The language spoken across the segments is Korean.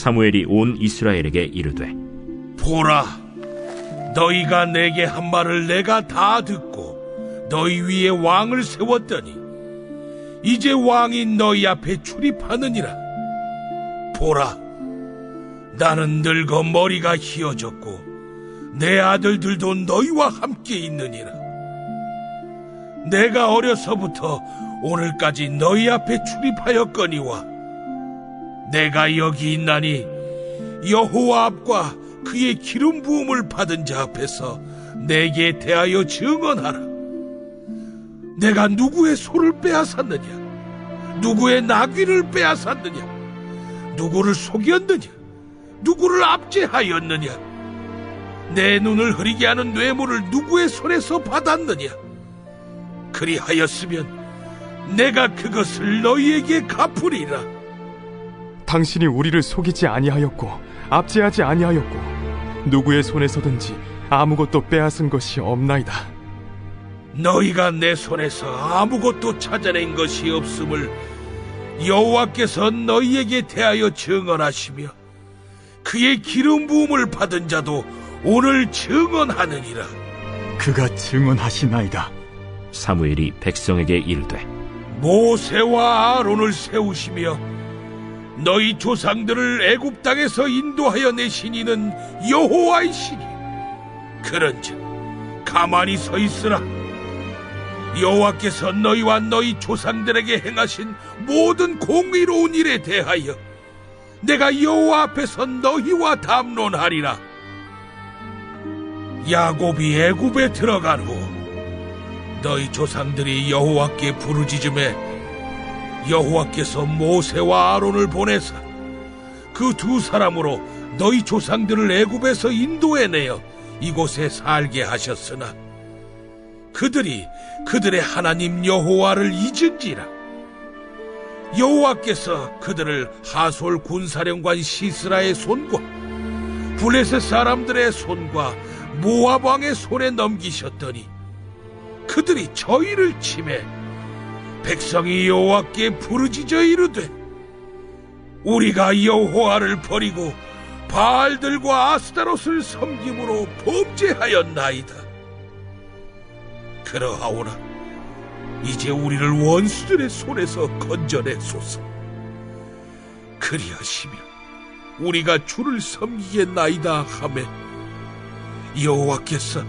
사무엘이 온 이스라엘에게 이르되, 보라, 너희가 내게 한 말을 내가 다 듣고 너희 위에 왕을 세웠더니 이제 왕이 너희 앞에 출입하느니라. 보라, 나는 늙어 머리가 희어졌고 내 아들들도 너희와 함께 있느니라. 내가 어려서부터 오늘까지 너희 앞에 출입하였거니와 내가 여기 있나니 여호와 앞과 그의 기름 부음을 받은 자 앞에서 내게 대하여 증언하라. 내가 누구의 소를 빼앗았느냐? 누구의 나귀를 빼앗았느냐? 누구를 속였느냐? 누구를 압제하였느냐? 내 눈을 흐리게 하는 뇌물을 누구의 손에서 받았느냐? 그리하였으면 내가 그것을 너희에게 갚으리라. 당신이 우리를 속이지 아니하였고 압제하지 아니하였고 누구의 손에서든지 아무것도 빼앗은 것이 없나이다. 너희가 내 손에서 아무것도 찾아낸 것이 없음을 여호와께서 너희에게 대하여 증언하시며 그의 기름 부음을 받은 자도 오늘 증언하느니라. 그가 증언하시나이다. 사무엘이 백성에게 이르되, 모세와 아론을 세우시며 너희 조상들을 애굽 땅에서 인도하여 내신 이는 여호와이시니 그런즉 가만히 서 있으라. 여호와께서 너희와 너희 조상들에게 행하신 모든 공의로운 일에 대하여 내가 여호와 앞에서 너희와 담론하리라. 야곱이 애굽에 들어간 후 너희 조상들이 여호와께 부르짖음에 여호와께서 모세와 아론을 보내사 그 두 사람으로 너희 조상들을 애굽에서 인도해내어 이곳에 살게 하셨으나 그들이 그들의 하나님 여호와를 잊은지라. 여호와께서 그들을 하솔 군사령관 시스라의 손과 블레셋 사람들의 손과 모압 왕의 손에 넘기셨더니 그들이 저희를 치매 백성이 여호와께 부르짖어 이르되, 우리가 여호와를 버리고 바알들과 아스타롯을 섬김으로 범죄하였나이다. 그러하오나 이제 우리를 원수들의 손에서 건져내소서. 그리하시면 우리가 주를 섬기겠나이다 하매 여호와께서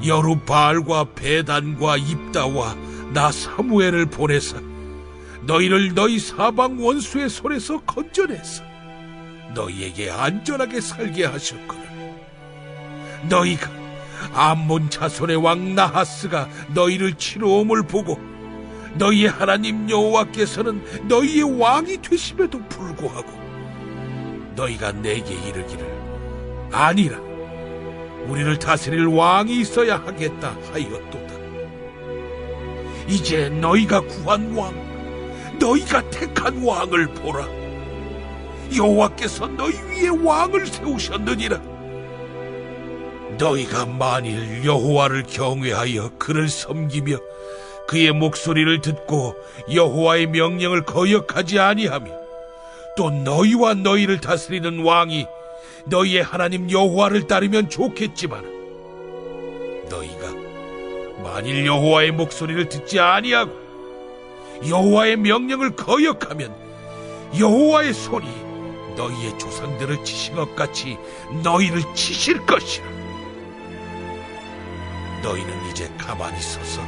여룻바알과 베단과 입다와 나 사무엘을 보내사 너희를 너희 사방 원수의 손에서 건져내서 너희에게 안전하게 살게 하셨거늘. 너희가 암몬 자손의 왕 나하스가 너희를 치러옴을 보고 너희의 하나님 여호와께서는 너희의 왕이 되심에도 불구하고 너희가 내게 이르기를 아니라 우리를 다스릴 왕이 있어야 하겠다 하였도다. 이제 너희가 구한 왕, 너희가 택한 왕을 보라. 여호와께서 너희 위에 왕을 세우셨느니라. 너희가 만일 여호와를 경외하여 그를 섬기며 그의 목소리를 듣고 여호와의 명령을 거역하지 아니하며 또 너희와 너희를 다스리는 왕이 너희의 하나님 여호와를 따르면 좋겠지만 너희가 만일 여호와의 목소리를 듣지 아니하고 여호와의 명령을 거역하면 여호와의 손이 너희의 조상들을 치신 것 같이 너희를 치실 것이라. 너희는 이제 가만히 서서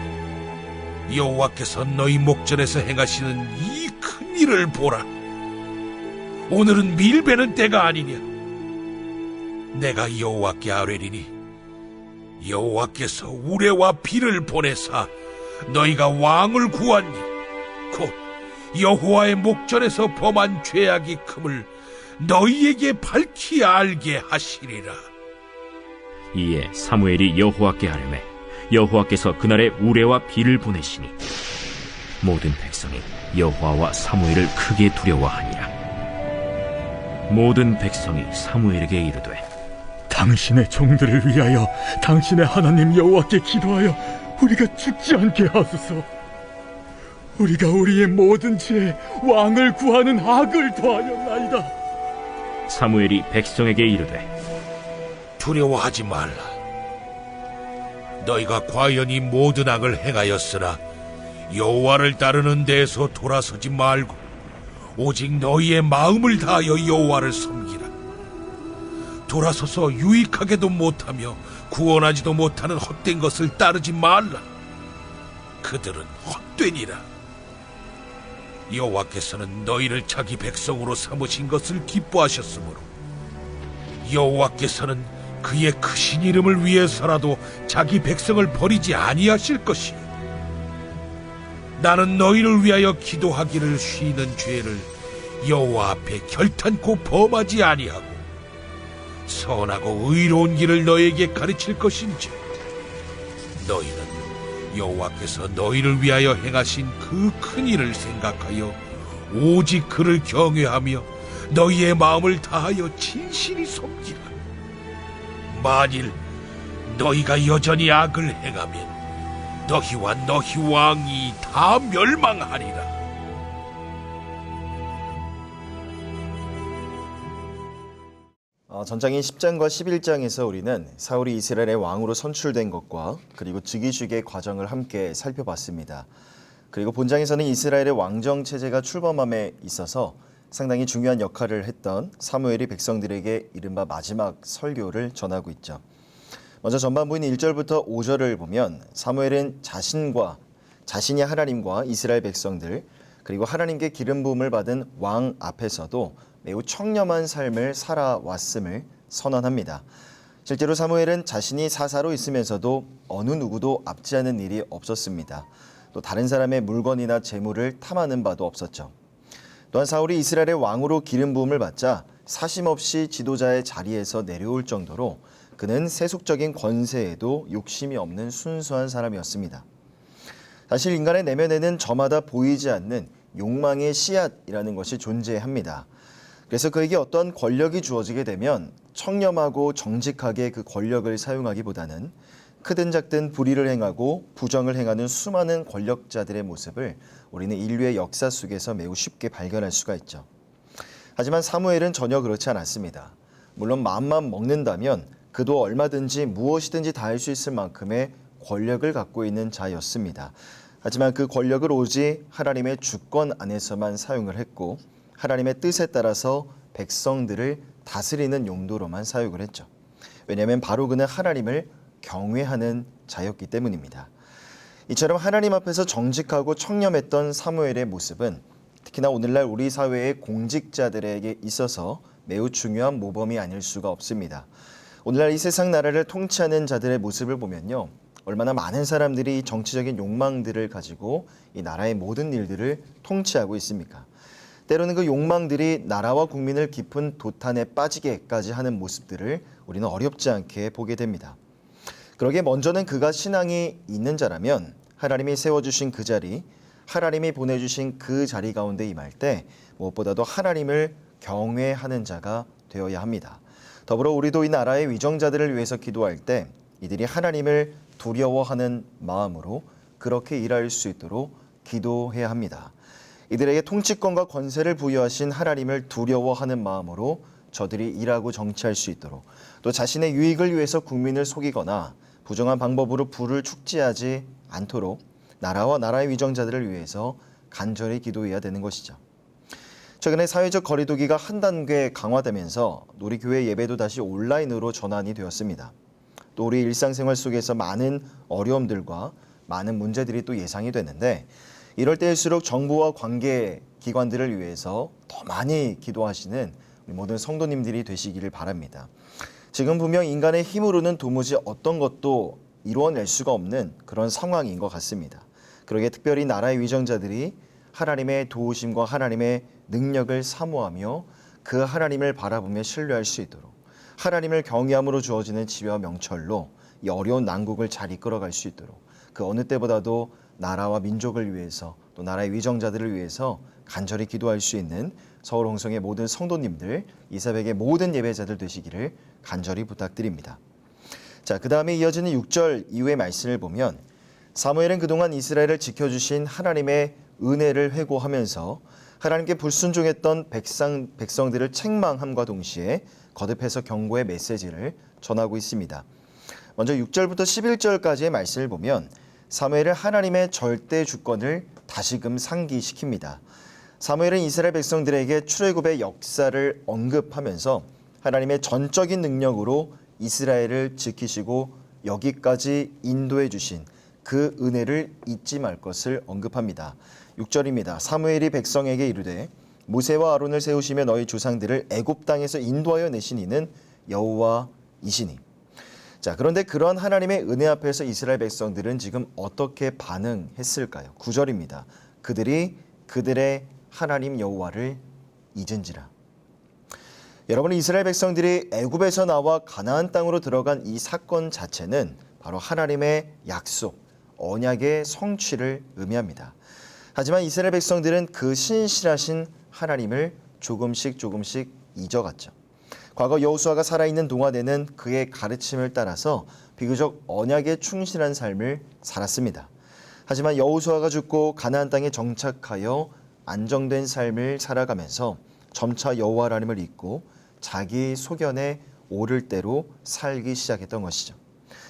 여호와께서 너희 목전에서 행하시는 이 큰 일을 보라. 오늘은 밀베는 때가 아니냐. 내가 여호와께 아뢰리니 여호와께서 우레와 비를 보내사 너희가 왕을 구하니 곧 여호와의 목전에서 범한 죄악이 큼을 너희에게 밝히 알게 하시리라. 이에 사무엘이 여호와께 아뢰매 여호와께서 그날에 우레와 비를 보내시니 모든 백성이 여호와와 사무엘을 크게 두려워하니라. 모든 백성이 사무엘에게 이르되, 당신의 종들을 위하여 당신의 하나님 여호와께 기도하여 우리가 죽지 않게 하소서. 우리가 우리의 모든 죄에 왕을 구하는 악을 더하였나이다. 사무엘이 백성에게 이르되 두려워하지 말라. 너희가 과연 이 모든 악을 행하였으나 여호와를 따르는 데에서 돌아서지 말고 오직 너희의 마음을 다하여 여호와를 섬기라. 돌아서서 유익하게도 못하며 구원하지도 못하는 헛된 것을 따르지 말라. 그들은 헛되니라. 여호와께서는 너희를 자기 백성으로 삼으신 것을 기뻐하셨으므로 여호와께서는 그의 크신 이름을 위해서라도 자기 백성을 버리지 아니하실 것이요. 나는 너희를 위하여 기도하기를 쉬는 죄를 여호와 앞에 결탄코 범하지 아니하고 선하고 의로운 길을 너희에게 가르칠 것인지 너희는 여호와께서 너희를 위하여 행하신 그 큰 일을 생각하여 오직 그를 경외하며 너희의 마음을 다하여 진실이 섬기라. 만일 너희가 여전히 악을 행하면 너희와 너희 왕이 다 멸망하리라. 전장인 10장과 11장에서 우리는 사울이 이스라엘의 왕으로 선출된 것과 그리고 즉위식의 과정을 함께 살펴봤습니다. 그리고 본장에서는 이스라엘의 왕정 체제가 출범함에 있어서 상당히 중요한 역할을 했던 사무엘이 백성들에게 이른바 마지막 설교를 전하고 있죠. 먼저 전반부인 1절부터 5절을 보면 사무엘은 자신이 하나님과 이스라엘 백성들 그리고 하나님께 기름 부음을 받은 왕 앞에서도 매우 청렴한 삶을 살아왔음을 선언합니다. 실제로 사무엘은 자신이 사사로 있으면서도 어느 누구도 압제하는 일이 없었습니다. 또 다른 사람의 물건이나 재물을 탐하는 바도 없었죠. 또한 사울이 이스라엘의 왕으로 기름 부음을 받자 사심없이 지도자의 자리에서 내려올 정도로 그는 세속적인 권세에도 욕심이 없는 순수한 사람이었습니다. 사실 인간의 내면에는 저마다 보이지 않는 욕망의 씨앗이라는 것이 존재합니다. 그래서 그에게 어떤 권력이 주어지게 되면 청렴하고 정직하게 그 권력을 사용하기보다는 크든 작든 불의를 행하고 부정을 행하는 수많은 권력자들의 모습을 우리는 인류의 역사 속에서 매우 쉽게 발견할 수가 있죠. 하지만 사무엘은 전혀 그렇지 않았습니다. 물론 마음만 먹는다면 그도 얼마든지 무엇이든지 다 할 수 있을 만큼의 권력을 갖고 있는 자였습니다. 하지만 그 권력을 오직 하나님의 주권 안에서만 사용을 했고 하나님의 뜻에 따라서 백성들을 다스리는 용도로만 사용을 했죠. 왜냐하면 바로 그는 하나님을 경외하는 자였기 때문입니다. 이처럼 하나님 앞에서 정직하고 청렴했던 사무엘의 모습은 특히나 오늘날 우리 사회의 공직자들에게 있어서 매우 중요한 모범이 아닐 수가 없습니다. 오늘날 이 세상 나라를 통치하는 자들의 모습을 보면요. 얼마나 많은 사람들이 정치적인 욕망들을 가지고 이 나라의 모든 일들을 통치하고 있습니까? 때로는 그 욕망들이 나라와 국민을 깊은 도탄에 빠지게까지 하는 모습들을 우리는 어렵지 않게 보게 됩니다. 그러기에 먼저는 그가 신앙이 있는 자라면 하나님이 세워주신 그 자리, 하나님이 보내주신 그 자리 가운데 임할 때 무엇보다도 하나님을 경외하는 자가 되어야 합니다. 더불어 우리도 이 나라의 위정자들을 위해서 기도할 때 이들이 하나님을 두려워하는 마음으로 그렇게 일할 수 있도록 기도해야 합니다. 이들에게 통치권과 권세를 부여하신 하나님을 두려워하는 마음으로 저들이 일하고 정치할 수 있도록 또 자신의 유익을 위해서 국민을 속이거나 부정한 방법으로 부를 축지하지 않도록 나라와 나라의 위정자들을 위해서 간절히 기도해야 되는 것이죠. 최근에 사회적 거리두기가 한 단계 강화되면서 우리 교회 예배도 다시 온라인으로 전환이 되었습니다. 또 우리 일상생활 속에서 많은 어려움들과 많은 문제들이 또 예상이 되는데 이럴 때일수록 정부와 관계 기관들을 위해서 더 많이 기도하시는 모든 성도님들이 되시기를 바랍니다. 지금 분명 인간의 힘으로는 도무지 어떤 것도 이루어낼 수가 없는 그런 상황인 것 같습니다. 그러기에 특별히 나라의 위정자들이 하나님의 도우심과 하나님의 능력을 사모하며 그 하나님을 바라보며 신뢰할 수 있도록 하나님을 경외함으로 주어지는 지혜와 명철로 이 어려운 난국을 잘 이끌어갈 수 있도록 그 어느 때보다도 나라와 민족을 위해서 또 나라의 위정자들을 위해서 간절히 기도할 수 있는 서울 홍성의 모든 성도님들, 이 새벽의 모든 예배자들 되시기를 간절히 부탁드립니다. 자, 그 다음에 이어지는 6절 이후의 말씀을 보면 사무엘은 그동안 이스라엘을 지켜주신 하나님의 은혜를 회고하면서 하나님께 불순종했던 백성들을 책망함과 동시에 거듭해서 경고의 메시지를 전하고 있습니다. 먼저 6절부터 11절까지의 말씀을 보면 사무엘은 하나님의 절대 주권을 다시금 상기시킵니다. 사무엘은 이스라엘 백성들에게 출애굽의 역사를 언급하면서 하나님의 전적인 능력으로 이스라엘을 지키시고 여기까지 인도해 주신 그 은혜를 잊지 말 것을 언급합니다. 6절입니다. 사무엘이 백성에게 이르되 모세와 아론을 세우시며 너희 조상들을 애굽 땅에서 인도하여 내신 이는 여호와이시니. 자, 그런데 그러한 하나님의 은혜 앞에서 이스라엘 백성들은 지금 어떻게 반응했을까요? 9절입니다. 그들이 그들의 하나님 여호와를 잊은지라. 여러분, 이스라엘 백성들이 애굽에서 나와 가나안 땅으로 들어간 이 사건 자체는 바로 하나님의 약속, 언약의 성취를 의미합니다. 하지만 이스라엘 백성들은 그 신실하신 하나님을 조금씩 잊어갔죠. 과거 여호수아가 살아있는 동안에는 그의 가르침을 따라서 비교적 언약에 충실한 삶을 살았습니다. 하지만 여호수아가 죽고 가나안 땅에 정착하여 안정된 삶을 살아가면서 점차 여호와 하나님을 잊고 자기 소견에 오를 대로 살기 시작했던 것이죠.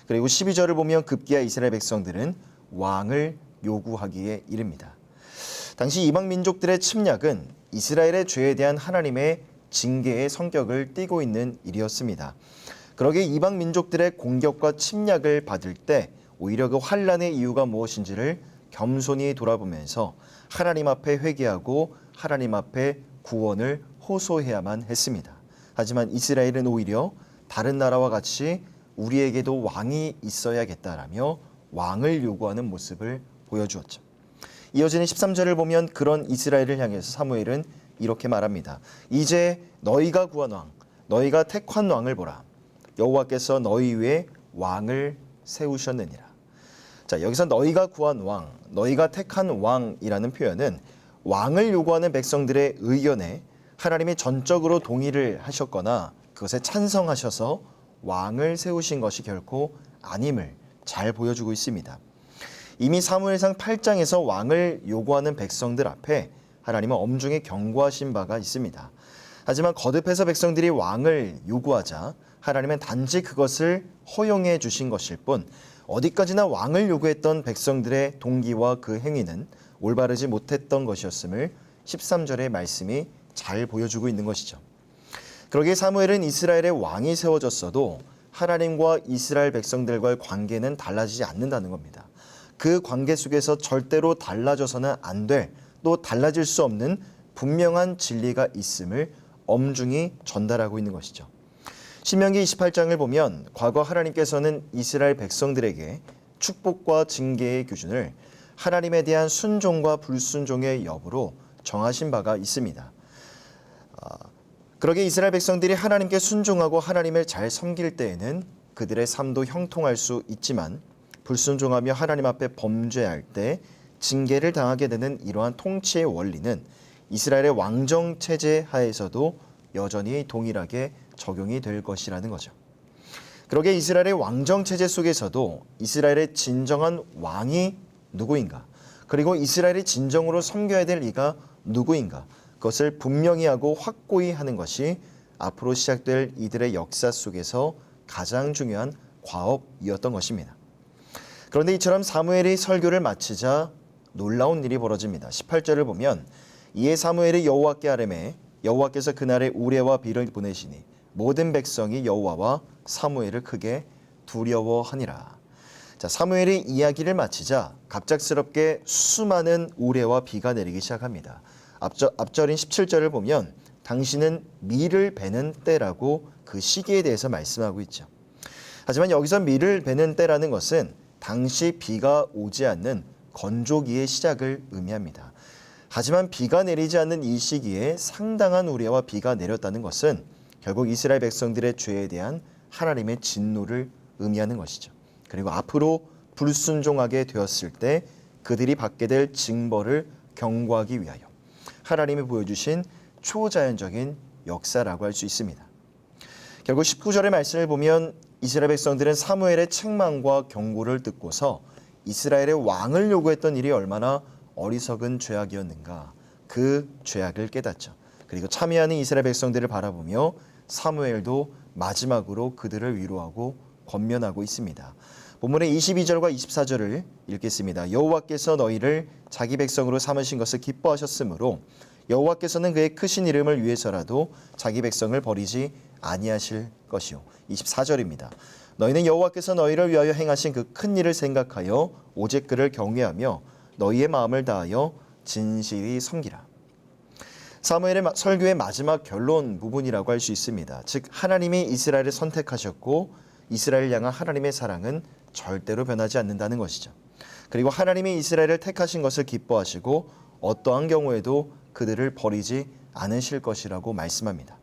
그리고 12절을 보면 급기야 이스라엘 백성들은 왕을 요구하기에 이릅니다. 당시 이방 민족들의 침략은 이스라엘의 죄에 대한 하나님의 징계의 성격을 띠고 있는 일이었습니다. 그러기에 이방 민족들의 공격과 침략을 받을 때 오히려 그 환난의 이유가 무엇인지를 겸손히 돌아보면서 하나님 앞에 회개하고 하나님 앞에 구원을 호소해야만 했습니다. 하지만 이스라엘은 오히려 다른 나라와 같이 우리에게도 왕이 있어야겠다라며 왕을 요구하는 모습을 보여주었죠. 이어지는 13절을 보면 그런 이스라엘을 향해서 사무엘은 이렇게 말합니다. 이제 너희가 구한 왕, 너희가 택한 왕을 보라. 여호와께서 너희 위에 왕을 세우셨느니라. 자, 여기서 너희가 구한 왕, 너희가 택한 왕이라는 표현은 왕을 요구하는 백성들의 의견에 하나님이 전적으로 동의를 하셨거나 그것에 찬성하셔서 왕을 세우신 것이 결코 아님을 잘 보여주고 있습니다. 이미 사무엘상 8장에서 왕을 요구하는 백성들 앞에 하나님은 엄중히 경고하신 바가 있습니다. 하지만 거듭해서 백성들이 왕을 요구하자 하나님은 단지 그것을 허용해 주신 것일 뿐 어디까지나 왕을 요구했던 백성들의 동기와 그 행위는 올바르지 못했던 것이었음을 13절의 말씀이 잘 보여주고 있는 것이죠. 그러기에 사무엘은 이스라엘의 왕이 세워졌어도 하나님과 이스라엘 백성들과의 관계는 달라지지 않는다는 겁니다. 그 관계 속에서 절대로 달라져서는 안 될, 또 달라질 수 없는 분명한 진리가 있음을 엄중히 전달하고 있는 것이죠. 신명기 28장을 보면 과거 하나님께서는 이스라엘 백성들에게 축복과 징계의 기준을 하나님에 대한 순종과 불순종의 여부로 정하신 바가 있습니다. 그러기에 이스라엘 백성들이 하나님께 순종하고 하나님을 잘 섬길 때에는 그들의 삶도 형통할 수 있지만 불순종하며 하나님 앞에 범죄할 때 징계를 당하게 되는 이러한 통치의 원리는 이스라엘의 왕정 체제 하에서도 여전히 동일하게 적용이 될 것이라는 거죠. 그러기에 이스라엘의 왕정 체제 속에서도 이스라엘의 진정한 왕이 누구인가, 그리고 이스라엘이 진정으로 섬겨야 될 이가 누구인가, 그것을 분명히 하고 확고히 하는 것이 앞으로 시작될 이들의 역사 속에서 가장 중요한 과업이었던 것입니다. 그런데 이처럼 사무엘이 설교를 마치자 놀라운 일이 벌어집니다. 18절을 보면 이에 사무엘이 여호와께 아뢰매 여호와께서 그날에 우레와 비를 보내시니 모든 백성이 여호와와 사무엘을 크게 두려워하니라. 자, 사무엘이 이야기를 마치자 갑작스럽게 수많은 우레와 비가 내리기 시작합니다. 앞절인 17절을 보면 당신은 밀을 베는 때라고 그 시기에 대해서 말씀하고 있죠. 하지만 여기서 밀을 베는 때라는 것은 당시 비가 오지 않는 건조기의 시작을 의미합니다. 하지만 비가 내리지 않는 이 시기에 상당한 우레와 비가 내렸다는 것은 결국 이스라엘 백성들의 죄에 대한 하나님의 진노를 의미하는 것이죠. 그리고 앞으로 불순종하게 되었을 때 그들이 받게 될 징벌을 경고하기 위하여 하나님이 보여주신 초자연적인 역사라고 할 수 있습니다. 결국 19절의 말씀을 보면 이스라엘 백성들은 사무엘의 책망과 경고를 듣고서 이스라엘의 왕을 요구했던 일이 얼마나 어리석은 죄악이었는가, 그 죄악을 깨닫죠. 그리고 참여하는 이스라엘 백성들을 바라보며 사무엘도 마지막으로 그들을 위로하고 권면하고 있습니다. 본문의 22절과 24절을 읽겠습니다. 여호와께서 너희를 자기 백성으로 삼으신 것을 기뻐하셨으므로 여호와께서는 그의 크신 이름을 위해서라도 자기 백성을 버리지 아니하실 것이요. 24절입니다. 너희는 여호와께서 너희를 위하여 행하신 그 큰 일을 생각하여 오직 그를 경외하며 너희의 마음을 다하여 진실이 섬기라. 사무엘의 설교의 마지막 결론 부분이라고 할 수 있습니다. 즉 하나님이 이스라엘을 선택하셨고 이스라엘을 향한 하나님의 사랑은 절대로 변하지 않는다는 것이죠. 그리고 하나님이 이스라엘을 택하신 것을 기뻐하시고 어떠한 경우에도 그들을 버리지 않으실 것이라고 말씀합니다.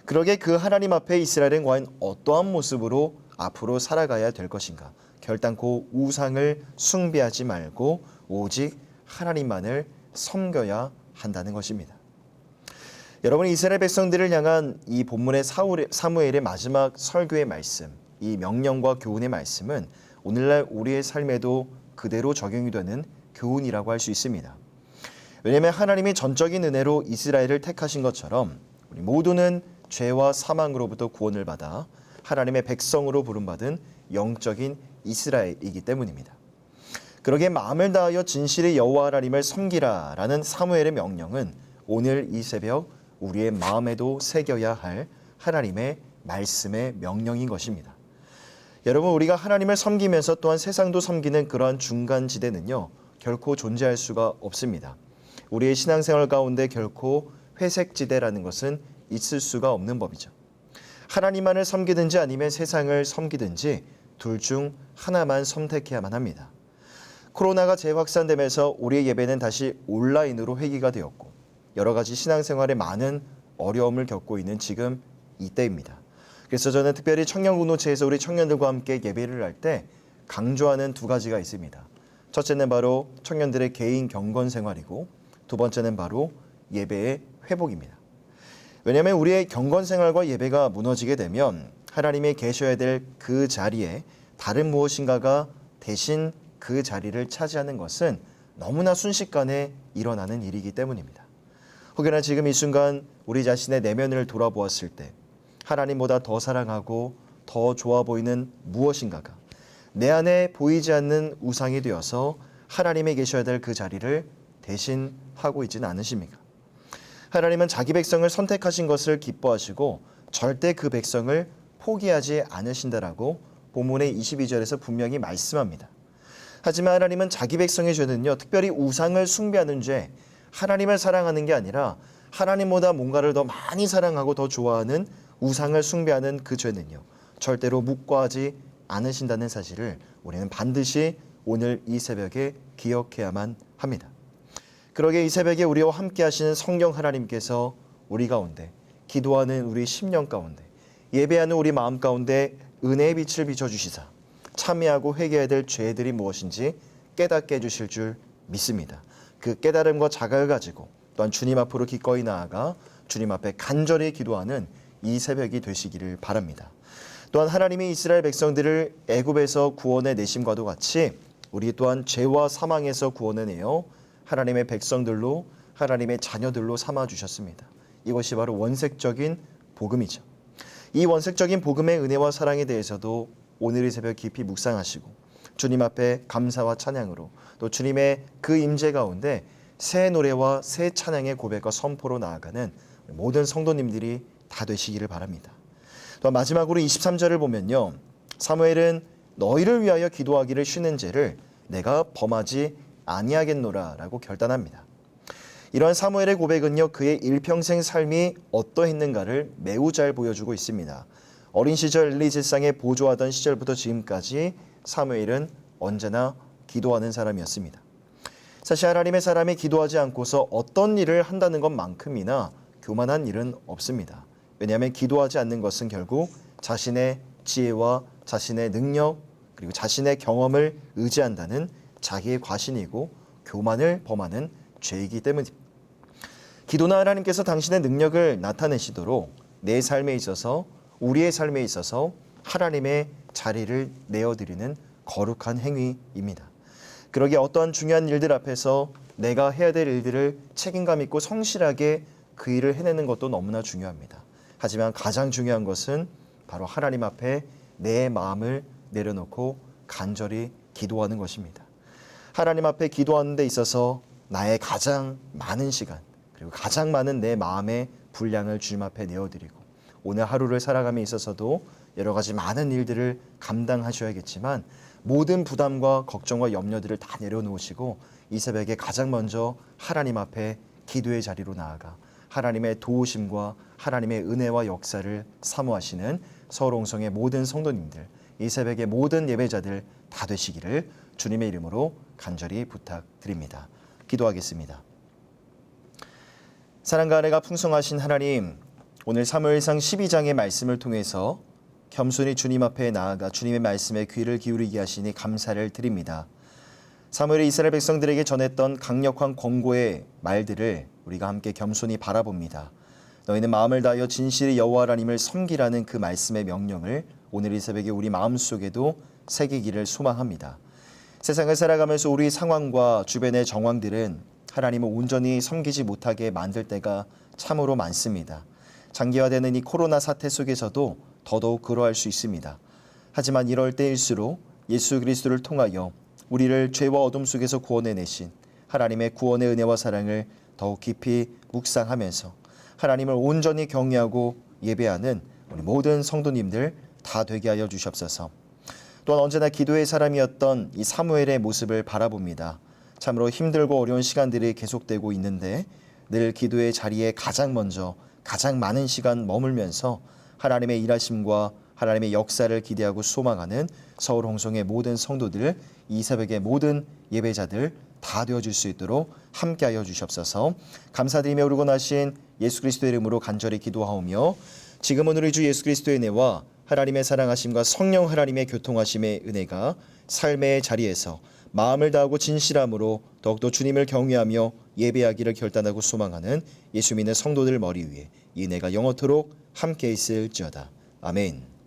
그러게 그 하나님 앞에 이스라엘은 과연 어떠한 모습으로 앞으로 살아가야 될 것인가? 결단코 우상을 숭배하지 말고 오직 하나님만을 섬겨야 한다는 것입니다. 여러분, 이스라엘 백성들을 향한 이 본문의 사무엘의 마지막 설교의 말씀, 이 명령과 교훈의 말씀은 오늘날 우리의 삶에도 그대로 적용이 되는 교훈이라고 할 수 있습니다. 왜냐하면 하나님이 전적인 은혜로 이스라엘을 택하신 것처럼 우리 모두는 죄와 사망으로부터 구원을 받아 하나님의 백성으로 부름받은 영적인 이스라엘이기 때문입니다. 그러기에 마음을 다하여 진실의 여호와 하나님을 섬기라라는 사무엘의 명령은 오늘 이 새벽 우리의 마음에도 새겨야 할 하나님의 말씀의 명령인 것입니다. 여러분, 우리가 하나님을 섬기면서 또한 세상도 섬기는 그러한 중간지대는요, 결코 존재할 수가 없습니다. 우리의 신앙생활 가운데 결코 회색지대라는 것은 있을 수가 없는 법이죠. 하나님만을 섬기든지 아니면 세상을 섬기든지 둘 중 하나만 선택해야만 합니다. 코로나가 재확산되면서 우리의 예배는 다시 온라인으로 회귀가 되었고 여러 가지 신앙생활에 많은 어려움을 겪고 있는 지금 이때입니다. 그래서 저는 특별히 청년 공동체에서 우리 청년들과 함께 예배를 할 때 강조하는 두 가지가 있습니다. 첫째는 바로 청년들의 개인 경건 생활이고 두 번째는 바로 예배의 회복입니다. 왜냐하면 우리의 경건 생활과 예배가 무너지게 되면 하나님이 계셔야 될 그 자리에 다른 무엇인가가 대신 그 자리를 차지하는 것은 너무나 순식간에 일어나는 일이기 때문입니다. 혹여나 지금 이 순간 우리 자신의 내면을 돌아보았을 때 하나님보다 더 사랑하고 더 좋아 보이는 무엇인가가 내 안에 보이지 않는 우상이 되어서 하나님이 계셔야 될 그 자리를 대신 하고 있지는 않으십니까? 하나님은 자기 백성을 선택하신 것을 기뻐하시고 절대 그 백성을 포기하지 않으신다라고 본문의 22절에서 분명히 말씀합니다. 하지만 하나님은 자기 백성의 죄는요, 특별히 우상을 숭배하는 죄, 하나님을 사랑하는 게 아니라 하나님보다 뭔가를 더 많이 사랑하고 더 좋아하는 우상을 숭배하는 그 죄는요, 절대로 묵과하지 않으신다는 사실을 우리는 반드시 오늘 이 새벽에 기억해야만 합니다. 그러게 이 새벽에 우리와 함께 하시는 성령 하나님께서 우리 가운데, 기도하는 우리 심령 가운데, 예배하는 우리 마음 가운데 은혜의 빛을 비춰주시사 참여하고 회개해야 될 죄들이 무엇인지 깨닫게 해주실 줄 믿습니다. 그 깨달음과 자각을 가지고 또한 주님 앞으로 기꺼이 나아가 주님 앞에 간절히 기도하는 이 새벽이 되시기를 바랍니다. 또한 하나님이 이스라엘 백성들을 애굽에서 구원해 내심과도 같이 우리 또한 죄와 사망에서 구원해내어 하나님의 백성들로, 하나님의 자녀들로 삼아주셨습니다. 이것이 바로 원색적인 복음이죠. 이 원색적인 복음의 은혜와 사랑에 대해서도 오늘 이 새벽 깊이 묵상하시고 주님 앞에 감사와 찬양으로 또 주님의 그 임재 가운데 새 노래와 새 찬양의 고백과 선포로 나아가는 모든 성도님들이 다 되시기를 바랍니다. 또 마지막으로 23절을 보면요, 사무엘은 너희를 위하여 기도하기를 쉬는 죄를 내가 범하지 아니하겠노라 라고 결단합니다. 이러한 사무엘의 고백은요, 그의 일평생 삶이 어떠했는가를 매우 잘 보여주고 있습니다. 어린 시절 엘리 제사장에 보조하던 시절부터 지금까지 사무엘은 언제나 기도하는 사람이었습니다. 사실 하나님의 사람이 기도하지 않고서 어떤 일을 한다는 것만큼이나 교만한 일은 없습니다. 왜냐하면 기도하지 않는 것은 결국 자신의 지혜와 자신의 능력 그리고 자신의 경험을 의지한다는 자기의 과신이고 교만을 범하는 죄이기 때문입니다. 기도나 하나님께서 당신의 능력을 나타내시도록 내 삶에 있어서, 우리의 삶에 있어서 하나님의 자리를 내어드리는 거룩한 행위입니다. 그러기에 어떠한 중요한 일들 앞에서 내가 해야 될 일들을 책임감 있고 성실하게 그 일을 해내는 것도 너무나 중요합니다. 하지만 가장 중요한 것은 바로 하나님 앞에 내 마음을 내려놓고 간절히 기도하는 것입니다. 하나님 앞에 기도하는 데 있어서 나의 가장 많은 시간, 그리고 가장 많은 내 마음의 분량을 주님 앞에 내어드리고, 오늘 하루를 살아감에 있어서도 여러 가지 많은 일들을 감당하셔야겠지만 모든 부담과 걱정과 염려들을 다 내려놓으시고 이 새벽에 가장 먼저 하나님 앞에 기도의 자리로 나아가 하나님의 도우심과 하나님의 은혜와 역사를 사모하시는 서울홍성의 모든 성도님들, 이 새벽의 모든 예배자들 다 되시기를 주님의 이름으로 간절히 부탁드립니다. 기도하겠습니다. 사랑과 은혜가 풍성하신 하나님, 오늘 사무엘상 12장의 말씀을 통해서 겸손히 주님 앞에 나아가 주님의 말씀에 귀를 기울이게 하시니 감사를 드립니다. 사무엘이 이스라엘 백성들에게 전했던 강력한 권고의 말들을 우리가 함께 겸손히 바라봅니다. 너희는 마음을 다하여 진실히 여호와 하나님을 섬기라는 그 말씀의 명령을 오늘 이 새벽에 우리 마음속에도 새기기를 소망합니다. 세상을 살아가면서 우리 상황과 주변의 정황들은 하나님을 온전히 섬기지 못하게 만들 때가 참으로 많습니다. 장기화되는 이 코로나 사태 속에서도 더더욱 그러할 수 있습니다. 하지만 이럴 때일수록 예수 그리스도를 통하여 우리를 죄와 어둠 속에서 구원해내신 하나님의 구원의 은혜와 사랑을 더욱 깊이 묵상하면서 하나님을 온전히 경외하고 예배하는 우리 모든 성도님들 다 되게 하여 주시옵소서. 또한 언제나 기도의 사람이었던 이 사무엘의 모습을 바라봅니다. 참으로 힘들고 어려운 시간들이 계속되고 있는데 늘 기도의 자리에 가장 먼저 가장 많은 시간 머물면서 하나님의 일하심과 하나님의 역사를 기대하고 소망하는 서울 홍성의 모든 성도들, 이 새벽의 모든 예배자들 다 되어줄 수 있도록 함께하여 주시옵소서. 감사드리며 우르고 나신 예수 그리스도의 이름으로 간절히 기도하오며, 지금은 우리 주 예수 그리스도의 은혜와 하나님의 사랑하심과 성령 하나님의 교통하심의 은혜가 삶의 자리에서 마음을 다하고 진실함으로 더욱더 주님을 경외하며 예배하기를 결단하고 소망하는 예수 믿는 성도들 머리 위에 이 은혜가 영원토록 함께 있을지어다. 아멘.